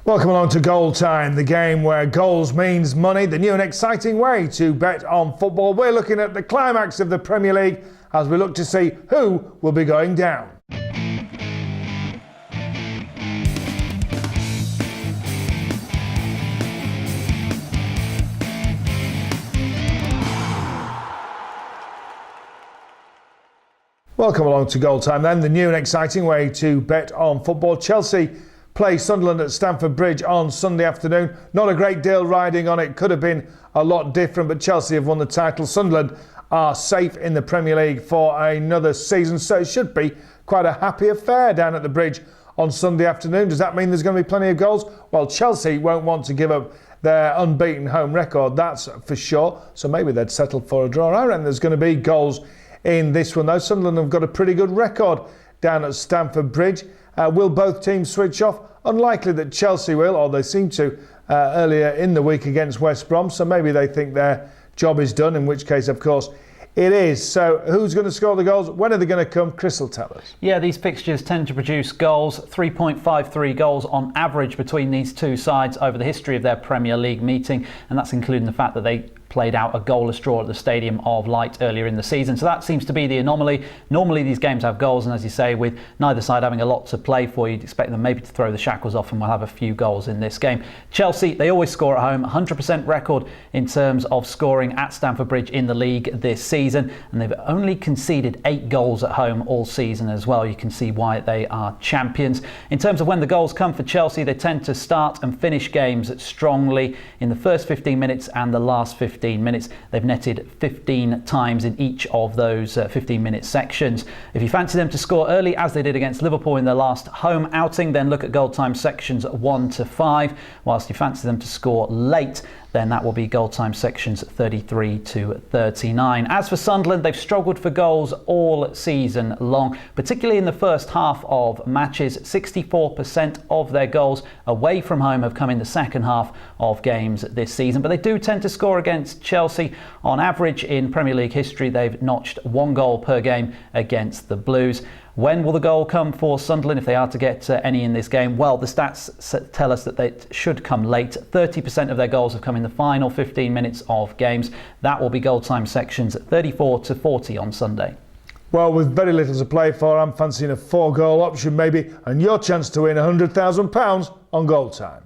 Welcome along to Goal Time, the game where goals means money, the new and exciting way to bet on football. We're looking at the climax of the Premier League as we look to see who will be going down. Welcome along to Goal Time then, the new and exciting way to bet on football. Chelsea play Sunderland at Stamford Bridge on Sunday afternoon. Not a great deal riding on it, could have been a lot different, but Chelsea have won the title. Sunderland are safe in the Premier League for another season, so it should be quite a happy affair down at the Bridge on Sunday afternoon. Does that mean there's going to be plenty of goals? Well, Chelsea won't want to give up their unbeaten home record, that's for sure, so maybe they'd settle for a draw. I reckon there's going to be goals in this one though. Sunderland have got a pretty good record down at Stamford Bridge. Will both teams switch off? Unlikely that Chelsea will, or they seem to earlier in the week against West Brom, so maybe they think their job is done, in which case, of course, it is. So who's going to score the goals? When are they going to come? Chris will tell us. Yeah, these fixtures tend to produce goals, 3.53 goals on average between these two sides over the history of their Premier League meeting, and that's including the fact that they played out a goalless draw at the Stadium of Light earlier in the season. So that seems to be the anomaly. Normally these games have goals, and as you say, with neither side having a lot to play for, you'd expect them maybe to throw the shackles off, and we'll have a few goals in this game. Chelsea, they always score at home, 100% record in terms of scoring at Stamford Bridge in the league this season, and they've only conceded 8 goals at home all season as well. You can see why they are champions. In terms of when the goals come for Chelsea, they tend to start and finish games strongly in the first 15 minutes and the last 15 minutes. They've netted 15 times in each of those 15-minute sections. If you fancy them to score early, as they did against Liverpool in their last home outing, then look at goal time sections 1 to 5. Whilst you fancy them to score late, then that will be goal time sections 33 to 39. As for Sunderland, they've struggled for goals all season long, particularly in the first half of matches. 64% of their goals away from home have come in the second half of games this season, but they do tend to score against Chelsea. On average in Premier League history, they've notched 1 goal per game against the Blues. When will the goal come for Sunderland if they are to get any in this game? Well, the stats tell us that they should come late. 30% of their goals have come in the final 15 minutes of games. That will be goal time sections 34 to 40 on Sunday. Well, with very little to play for, I'm fancying a 4-goal option maybe, and your chance to win £100,000 on Goal Time.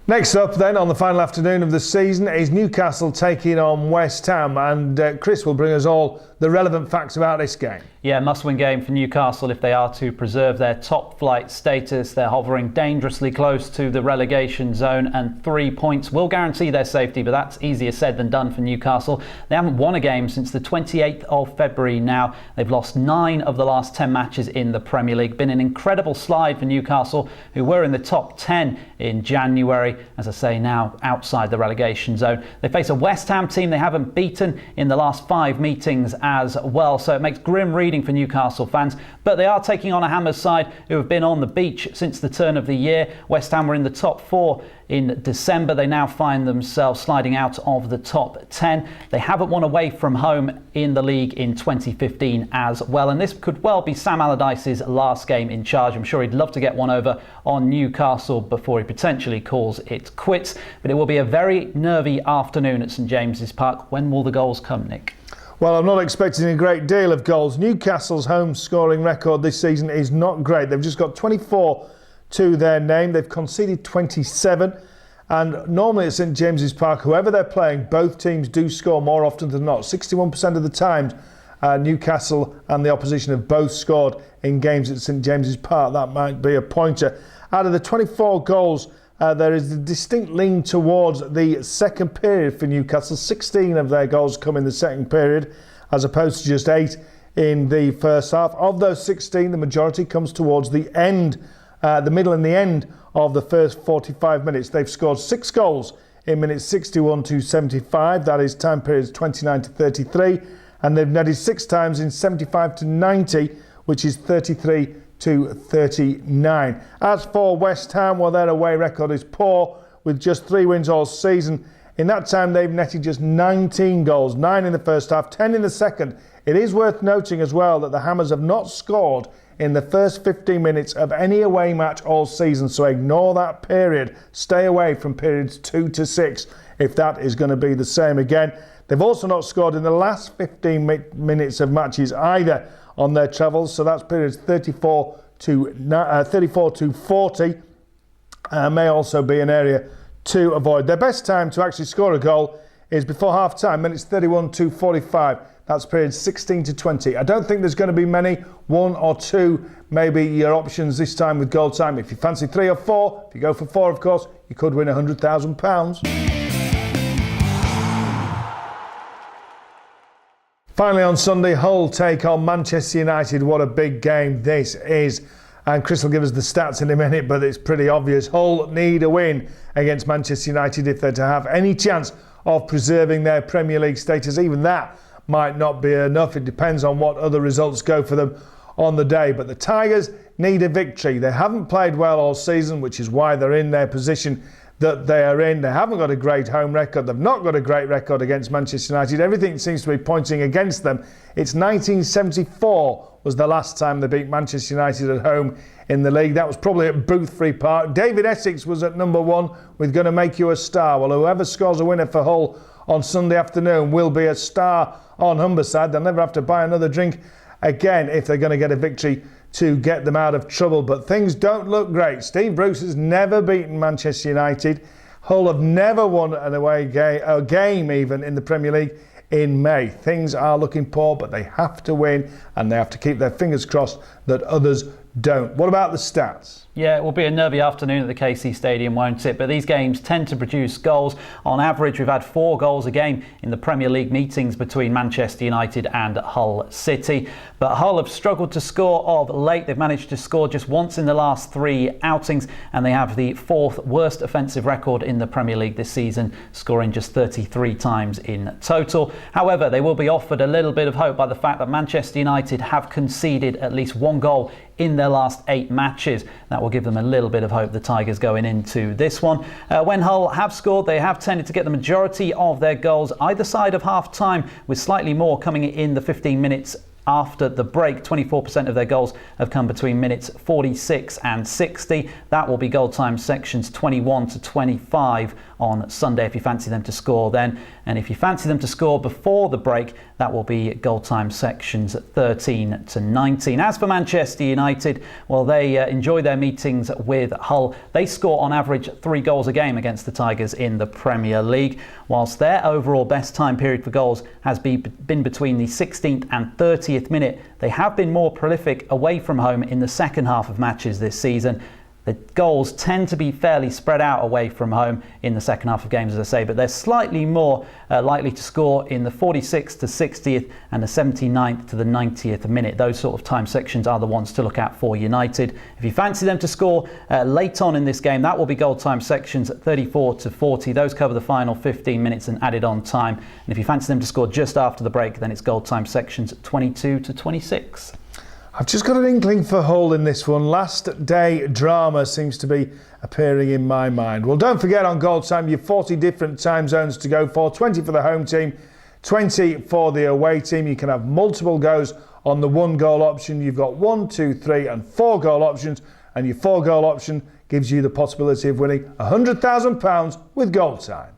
Next up then, on the final afternoon of the season, is Newcastle taking on West Ham, and Chris will bring us all the relevant facts about this game. Yeah, must-win game for Newcastle if they are to preserve their top-flight status. They're hovering dangerously close to the relegation zone, and 3 points will guarantee their safety, but that's easier said than done for Newcastle. They haven't won a game since the 28th of February now. They've lost 9 of the last 10 matches in the Premier League. Been an incredible slide for Newcastle, who were in the top 10 in January. As I say, now outside the relegation zone. They face a West Ham team they haven't beaten in the last 5 meetings as well, so it makes grim reading for Newcastle fans. But they are taking on a Hammers side who have been on the beach since the turn of the year. West Ham were in the top 4 in December. They now find themselves sliding out of the top 10. They haven't won away from home in the league in 2015 as well, and this could well be Sam Allardyce's last game in charge. I'm sure he'd love to get one over on Newcastle before he potentially calls it quits, but it will be a very nervy afternoon at St James's Park. When will the goals come, Nick? Well, I'm not expecting a great deal of goals. Newcastle's home scoring record this season is not great. They've just got 24 to their name. They've conceded 27, and normally at St James's Park, whoever they're playing, both teams do score more often than not. 61% of the times Newcastle and the opposition have both scored in games at St James's Park. That might be a pointer. Out of the 24 goals, there is a distinct lean towards the second period for Newcastle. 16 of their goals come in the second period, as opposed to just 8 in the first half. Of those 16, the majority comes towards the end, the middle and the end of the first 45 minutes. They've scored 6 goals in minutes 61 to 75. That is time periods 29 to 33. And they've netted 6 times in 75 to 90, which is 33 to 39. As for West Ham, well, their away record is poor, with just 3 wins all season. In that time, they've netted just 19 goals, 9 in the first half, 10 in the second. It is worth noting as well that the Hammers have not scored in the first 15 minutes of any away match all season, so ignore that period. Stay away from periods 2 to 6 if that is going to be the same again. They've also not scored in the last 15 minutes of matches either on their travels, so that's periods 34 to 40. May also be an area to avoid. Their best time to actually score a goal is before half time, minutes 31 to 45. That's periods 16 to 20. I don't think there's going to be many, 1 or 2 maybe your options this time with goal time. If you fancy 3 or 4, if you go for 4 of course, you could win £100,000. Finally on Sunday, Hull take on Manchester United. What a big game this is. And Chris will give us the stats in a minute, but it's pretty obvious. Hull need a win against Manchester United if they're to have any chance of preserving their Premier League status. Even that might not be enough. It depends on what other results go for them on the day. But the Tigers need a victory. They haven't played well all season, which is why they're in their position that they are in. They haven't got a great home record. They've not got a great record against Manchester United. Everything seems to be pointing against them. It's 1974 was the last time they beat Manchester United at home in the league. That was probably at Boothbury Park. David Essex was at number 1 with Gonna Make You a Star. Well, whoever scores a winner for Hull on Sunday afternoon will be a star on Humberside. They'll never have to buy another drink again if they're going to get a victory to get them out of trouble. But things don't look great. Steve Bruce has never beaten Manchester United. Hull have never won an away game even in the Premier League in May. Things are looking poor, but they have to win and they have to keep their fingers crossed that others don't. What about the stats? Yeah, it will be a nervy afternoon at the KC Stadium, won't it? But these games tend to produce goals. On average, we've had 4 goals a game in the Premier League meetings between Manchester United and Hull City. But Hull have struggled to score of late. They've managed to score just once in the last 3 outings, and they have the 4th worst offensive record in the Premier League this season, scoring just 33 times in total. However, they will be offered a little bit of hope by the fact that Manchester United have conceded at least 1 goal in their last 8 matches. That will give them a little bit of hope, the Tigers, going into this one. When Hull have scored, they have tended to get the majority of their goals either side of half-time, with slightly more coming in the 15 minutes after the break. 24% of their goals have come between minutes 46 and 60. That will be goal time sections 21 to 25 on Sunday if you fancy them to score then. And if you fancy them to score before the break, that will be goal time sections 13 to 19. As for Manchester United, well, they enjoy their meetings with Hull. They score on average 3 goals a game against the Tigers in the Premier League, whilst their overall best time period for goals has been between the 16th and 30th minute. They have been more prolific away from home in the second half of matches this season. The goals tend to be fairly spread out away from home in the second half of games, as I say, but they're slightly more likely to score in the 46th to 60th and the 79th to the 90th minute. Those sort of time sections are the ones to look at for United. If you fancy them to score late on in this game, that will be goal time sections 34 to 40. Those cover the final 15 minutes and added on time. And if you fancy them to score just after the break, then it's goal time sections 22 to 26. I've just got an inkling for Hull in this one. Last day drama seems to be appearing in my mind. Well, don't forget on goal time, you've 40 different time zones to go for. 20 for the home team, 20 for the away team. You can have multiple goes on the 1 goal option. You've got 1, 2, 3 and 4 goal options. And your 4 goal option gives you the possibility of winning £100,000 with goal time.